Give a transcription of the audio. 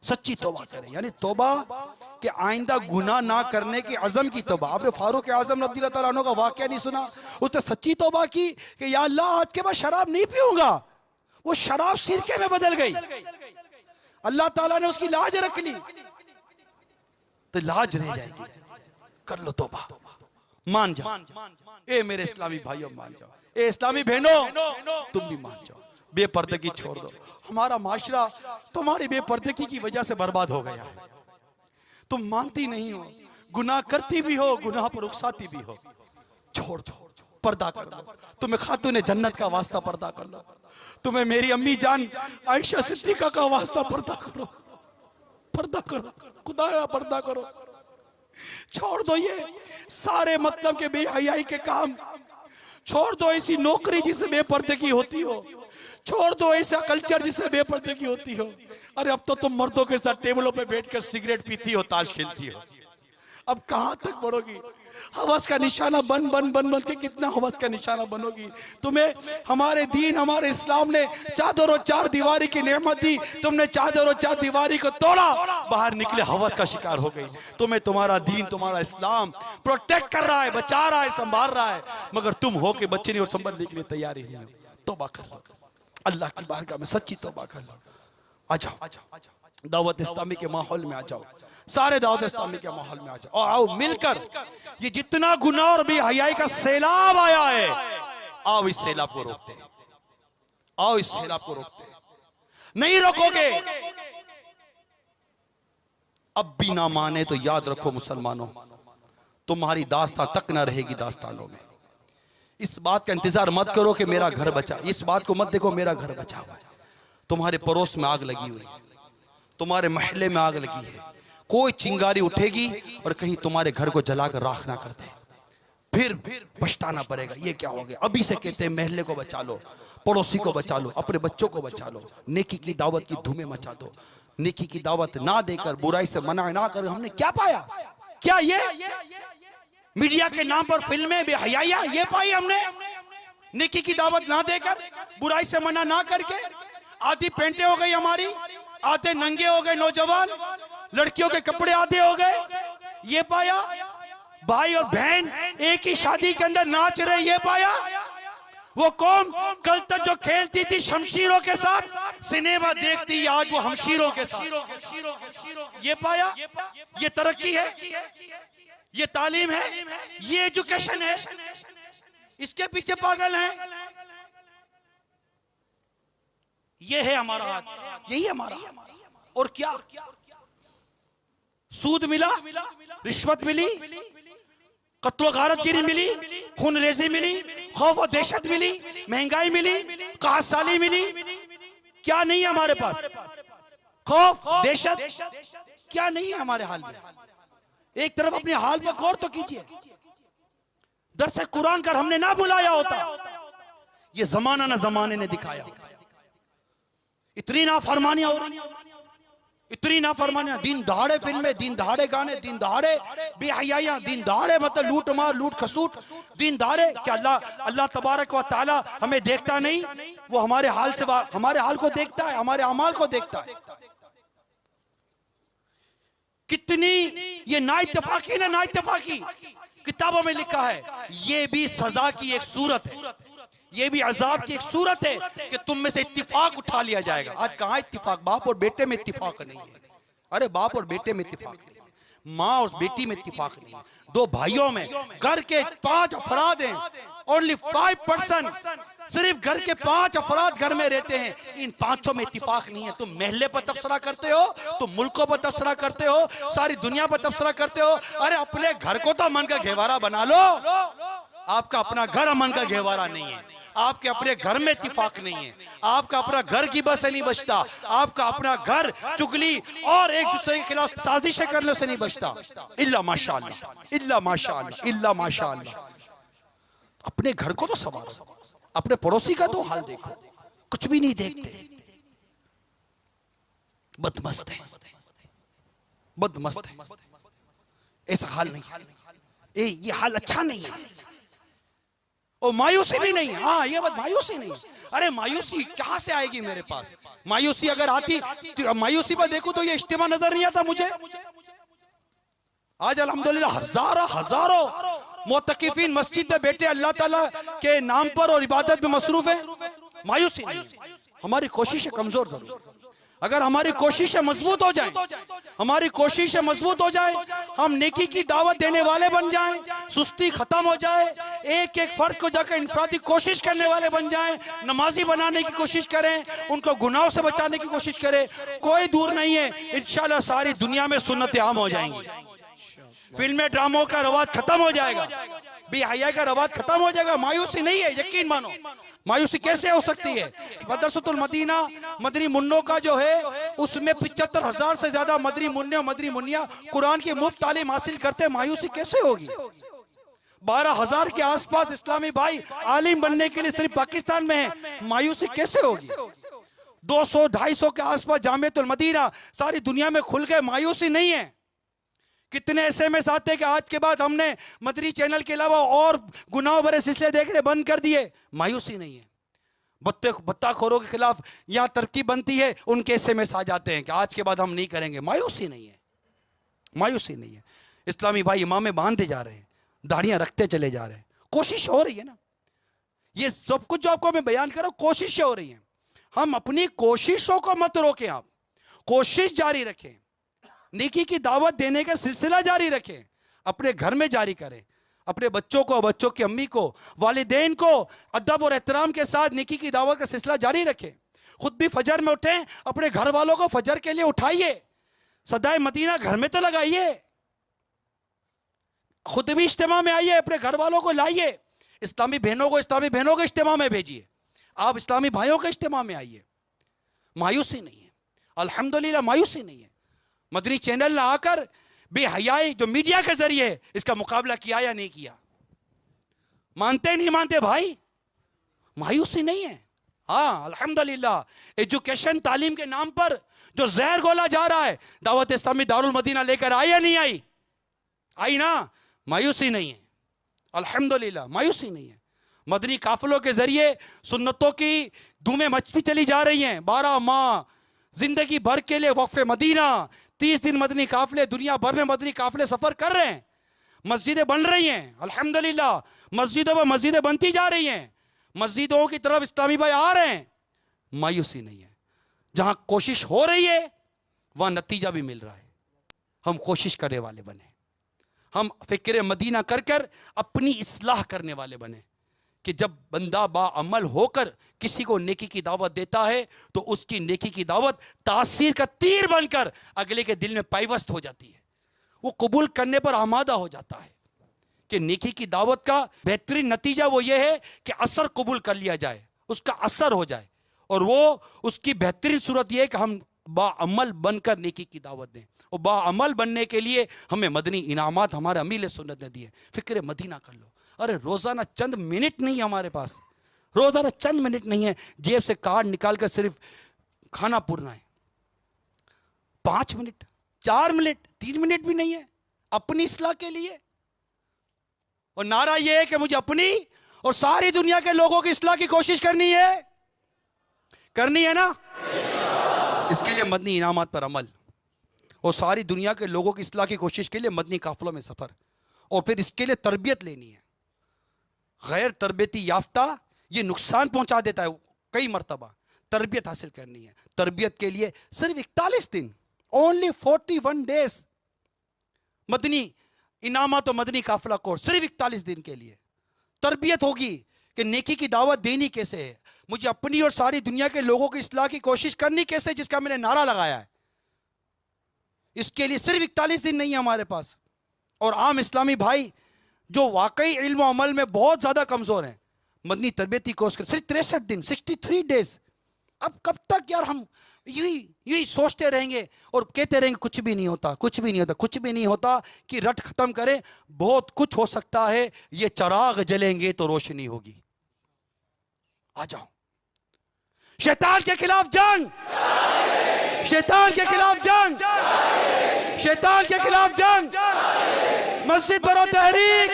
सच्ची तौबा करें, यानी तौबा कि आइंदा गुनाह ना करने की अज़म की तौबा। आपने फारूक आज़म रज़ियल्लाहु ताला अन्हु का वाक़या नहीं सुना? उसने सच्ची तौबा की कि या अल्लाह आज के बाद शराब नहीं पीऊंगा। वो शराब सिरके में बदल गई, अल्लाह ताला ने उसकी लाज रख ली, तो लाज रह जाएगी। कर लो तौबा, मान जाओ। ए मेरे इस्लामी भाइयों मान जाओ, ए इस्लामी बहनों तुम भी मान जाओ। बेपर्दगी छोड़ दो। हमारा माशरा तुम्हारी बेपर्दगी की वजह से बर्बाद हो गया। तुम मानती नहीं हो, गुनाह करती भी हो, गुनाह पर उकसाती भी हो। छोड़ दो, पर्दा कर लो। तुम्हें खातूने जन्नत का वास्ता पर्दा कर लो। तुम्हें मेरी अम्मी जान आयशा सिद्दीका का वास्ता पर्दा करो, पर्दा करो, खुदाया पर्दा करो। छोड़ दो ये सारे मतलब के बेहयाई के काम। छोड़ दो ऐसी नौकरी जिससे बेपर्दगी होती हो। छोड़ दो ऐसा कल्चर जिससे बेपर्दगी होती हो। अरे अब तो तुम मर्दों के साथ टेबलों पे बैठकर सिगरेट पीती हो, ताश खेलती हो। अब कहां तक बढ़ोगी? हवस का निशाना बन बन बन बन के कितना हवस का निशाना बनोगी? तुम्हें हमारे दीन, हमारे इस्लाम ने चादर और चार दीवारी की नेमत दी, तुमने चादर और चार दीवारी को तोड़ा, बाहर निकले हवस का शिकार हो गई। तुम्हें तुम्हारा दीन, तुम्हारा इस्लाम प्रोटेक्ट कर रहा है, बचा रहा है, संभाल रहा है, मगर तुम हो के बच्चे नहीं और संभलने के लिए तैयार ही नहीं हो। तौबा कर लो, अल्लाह की बारगाह में सच्ची तौबा कर लो। आ जाओ, दावत इस्लामी के माहौल में आ जाओ, सारे दावत इस्लामी के माहौल में आ जाओ और आओ मिलकर ये जितना गुनाह और बेहयाई का सैलाब आया है, आओ इस सैलाब को रोकते हैं। आओ इस सैलाब को रोकते हैं। नहीं रोकोगे, अब भी ना माने तो याद रखो मुसलमानों, तुम्हारी दास्तां तक ना रहेगी दास्तानों में। इस बात का इंतजार मत करो कि मेरा घर बचा, इस बात को मत देखो मेरा घर बचा हुआ है। तुम्हारे पड़ोस में आग लगी हुई है, तुम्हारे महल्ले में आग लगी है, कोई चिंगारी उठेगी और कहीं तुम्हारे घर को जलाकर राख ना कर दे, फिर पछताना पड़ेगा। ये क्या हो गया? अभी से कहते हैं महल्ले को बचा लो, पड़ोसी को बचा लो, अपने बच्चों को बचा लो, नेकी की दावत की धूमें मचा दो। नेकी की दावत ना देकर, बुराई से मना ना कर हमने क्या पाया? क्या ये मीडिया के नाम पर फिल्में बेहयाया ये पाई हमने? नेकी की दावत ना देकर, बुराई से मना ना करके, आधी पेंटे हो गई हमारी, आधे नंगे हो गए नौजवान, लड़कियों के कपड़े आधे हो गए, ये पाया? भाई और बहन एक ही शादी के अंदर नाच रहे, ये पाया? वो कौन कल तक जो खेलती थी शमशीरों के साथ, सिनेमा देखती आज वो हमशीरों के साथ, ये पाया? ये तरक्की है, ये तालीम है, ये एजुकेशन है? इसके पीछे पागल हैं। ये है हमारा हाथ, यही हमारा। और क्या? सूद मिला, रिश्वत मिली, कत्ल गारतगिरी मिली, खून रेजी मिली, खौफ और दहशत मिली, महंगाई मिली, काहत साली मिली। क्या नहीं है हमारे पास? खौफ, दहशत क्या नहीं है हमारे हाल में? एक तरफ अपने हाल पर गौर तो कीजिए। दरसे कुरान कर हमने ना बुलाया होता, ये जमाना ना जमाने ने दिखाया। इतनी नाफरमानियां हो रही, इतनी नाफरमानियां, दिन दहाड़े फिल्में, दिन दहाड़े गाने, दिन दहाड़े बेहयाइयां, दिन दहाड़े मतलब लूट मार, लूट खसूट, दिन दहाड़े। क्या अल्लाह तबारक व तआला हमें देखता नहीं? वो हमारे हाल से, हमारे हाल को देखता है, हमारे अमाल को देखता है। कितनी ये ना इत्तेफाकी ना इत्तेफाकी किताबों में लिखा है, ये भी सजा की एक सूरत है, ये भी अजाब की एक सूरत है कि तुम में से इत्तिफाक उठा लिया जाएगा। आज कहां इत्तिफाक? बाप और बेटे में इत्तिफाक नहीं है। अरे बाप और बेटे में इत्तिफाक नहीं है, माँ और बेटी में इत्तिफाक नहीं है, दो भाइयों में, घर के 5 अफराद हैं, ओनली 5%, सिर्फ घर के 5 अफराद घर में रहते हैं, इन 5 में इत्तिफाक नहीं है। तुम महल्ले पर तबसरा करते हो, तुम मुल्कों पर तबसरा करते हो, सारी दुनिया पर तबसरा करते हो। अरे अपने घर को तो अमन का घेवारा बना लो। आपका अपना घर अमन का घेवारा नहीं है, आपके अपने घर में इत्तिफाक नहीं है, आपका अपना घर की बस से नहीं बचता, आपका अपना घर चुगली और एक दूसरे के खिलाफ साजिशें करने से नहीं बचता। इल्ला माशाअल्लाह, इल्ला माशाअल्लाह, इल्ला माशाअल्लाह। अपने घर को तो संभालो, अपने पड़ोसी का तो हाल देखो, कुछ भी नहीं देखते, बदमस्त है, बदमस्त है। ऐसा हाल नहीं, ये हाल अच्छा नहीं है। और मायूसी भी नहीं, हाँ ये बात मायूसी नहीं, अरे मायूसी कहां से आएगी मेरे पास? मायूसी अगर आती तो मायूसी पर देखूं तो ये इज्तिमा नजर नहीं आता मुझे। आज अल्हम्दुलिल्लाह हजारों मोतकिफीन मस्जिद में बैठे अल्लाह ताला के नाम पर और इबादत में मसरूफ है। मायूसी नहीं। हमारी कोशिशें कमजोर जरूर, अगर हमारी कोशिशें मजबूत हो जाएं, हमारी कोशिशें मजबूत हो जाएं, हम नेकी की दावत देने वाले बन जाएं, सुस्ती खत्म हो जाए, एक एक फर्द को जाकर इंफरादी कोशिश करने वाले बन जाएं, नमाजी बनाने की कोशिश करें, उनको गुनाहों से बचाने की कोशिश करें, कोई दूर नहीं है, इंशाल्लाह सारी दुनिया में सुन्नतें आम हो जाएंगी। फिल्में ड्रामों का रवाज खत्म हो जाएगा, बेहया का रवाज खत्म हो जाएगा। मायूसी नहीं है, यकीन मानो। मायूसी कैसे हो सकती है? मदरसतुल मदीना मदनी मुन्नों का जो है उसमें 75,000 से ज्यादा मदनी मुन्ने और मदनी मुन्निया कुरान की मुफ्त तालीम हासिल करते, मायूसी कैसे होगी? 12,000 के आसपास इस्लामी भाई आलिम बनने के लिए सिर्फ पाकिस्तान में है, मायूसी कैसे होगी? 200-250 के आसपास जामिअतुल मदीना सारी दुनिया में खुल गए, मायूसी नहीं है। कितने SMS आते हैं कि आज के बाद हमने मदनी चैनल के अलावा और गुनाह भरे सिलसिले देखने बंद कर दिए, मायूसी नहीं है। बत्ताखोरों के खिलाफ यहाँ तरकीब बनती है, उनके SMS आ जाते हैं कि आज के बाद हम नहीं करेंगे, मायूसी नहीं है। मायूसी नहीं है। इस्लामी भाई इमामें बांधते जा रहे हैं, दाढ़ियाँ रखते चले जा रहे हैं, कोशिश हो रही है ना। ये सब कुछ जो आपको मैं बयान कर रहा हूँ, कोशिशें हो रही हैं। हम अपनी कोशिशों को मत रोकें, आप कोशिश जारी रखें, नेकी की दावत देने का सिलसिला जारी रखें, अपने घर में जारी करें, अपने बच्चों को, बच्चों की अम्मी को, वालिदैन को अदब और एहतराम के साथ नेकी की दावत का सिलसिला जारी रखें। खुद भी फजर में उठें, अपने घर वालों को फजर के लिए उठाइए, सदाए मदीना घर में तो लगाइए, खुद भी इज्तिमा में आइए, अपने घर वालों को लाइए, इस्लामी बहनों के इज्तिमा में भेजिए, आप इस्लामी भाइयों के इज्तिमा में आइए। मायूसी नहीं है, अल्हम्दुलिल्लाह मायूसी नहीं है। मदनी चैनल ने आकर बेहयाई जो मीडिया के जरिए इसका मुकाबला किया या नहीं किया, मानते नहीं मानते भाई, मायूसी नहीं है। हाँ अल्हम्दुलिल्लाह एजुकेशन तालीम के नाम पर जो जहर गोला जा रहा है, दावत इस्लामी दारुल मदीना लेकर आई या नहीं आई? आई ना, मायूसी नहीं है, अल्हम्दुलिल्लाह मायूसी नहीं है। मदनी काफिलों के जरिए सुन्नतों की धूमें मचती चली जा रही हैं। 12 माह जिंदगी भर के लिए वक्फ मदीना, 30 दिन मदनी काफिले दुनिया भर में मदनी काफिले सफर कर रहे हैं, मस्जिदें बन रही हैं, अल्हम्दुलिल्लाह मस्जिदों पर मस्जिदें बनती जा रही हैं, मस्जिदों की तरफ इस्लामी भाई आ रहे हैं। मायूसी नहीं है, जहां कोशिश हो रही है वहां नतीजा भी मिल रहा है। हम कोशिश करने वाले बने, हम फिक्र मदीना कर कर अपनी इस्लाह करने वाले बने कि जब बंदा बाअमल होकर किसी को नेकी की दावत देता है तो उसकी नेकी की दावत तासीर का तीर बनकर अगले के दिल में पाइवस्त हो जाती है, वो कबूल करने पर आमादा हो जाता है। कि नेकी की दावत का बेहतरीन नतीजा वो ये है कि असर कबूल कर लिया जाए, उसका असर हो जाए, और वो उसकी बेहतरीन सूरत यह है कि हम बाअमल बनकर नेकी की दावत दें। और बाअमल बनने के लिए हमें मदनी इनामात हमारे अमील सुन्नत ने दिए। फिक्र मदीना कर लो। अरे रोजाना चंद मिनट नहीं है हमारे पास, रोजाना चंद मिनट नहीं है, जेब से कार्ड निकाल कर सिर्फ खाना पूरना है। 5 मिनट, 4 मिनट, 3 मिनट भी नहीं है अपनी इस्लाह के लिए। और नारा यह है कि मुझे अपनी और सारी दुनिया के लोगों की इस्लाह की कोशिश करनी है ना। इसके लिए मदनी इनामात पर अमल और सारी दुनिया के लोगों की इस्लाह की कोशिश के लिए मदनी काफिलों में सफर, और फिर इसके लिए तरबियत लेनी है। गैर तरबियती याफ्ता ये नुकसान पहुंचा देता है कई मरतबा। तरबियत हासिल करनी है, तरबियत के लिए सिर्फ 41 दिन, ओनली 41 डेज मदनी इनामात और मदनी काफिला कोर्स, सिर्फ 41 दिन के लिए तरबियत होगी कि नेकी की दावत देनी कैसे है, मुझे अपनी और सारी दुनिया के लोगों की इस्लाह की कोशिश करनी कैसे, जिसका मैंने नारा लगाया है। इसके लिए सिर्फ 41 दिन नहीं है हमारे पास। और आम इस्लामी भाई जो वाकई इल्म और अमल में बहुत ज्यादा कमजोर हैं, मदनी तरबियती कोर्स कर सिर्फ 63 दिन, 63 डेज। अब कब तक यार हम यही सोचते रहेंगे और कहते रहेंगे कुछ भी नहीं होता, कुछ भी नहीं होता, कुछ भी नहीं होता, कि रट खत्म करें। बहुत कुछ हो सकता है, ये चिराग जलेंगे तो रोशनी होगी। आ जाओ, शैतान के खिलाफ जंग, शैतान के खिलाफ जंग, शैतान के खिलाफ जंग, मस्जिद बरो तहरीक,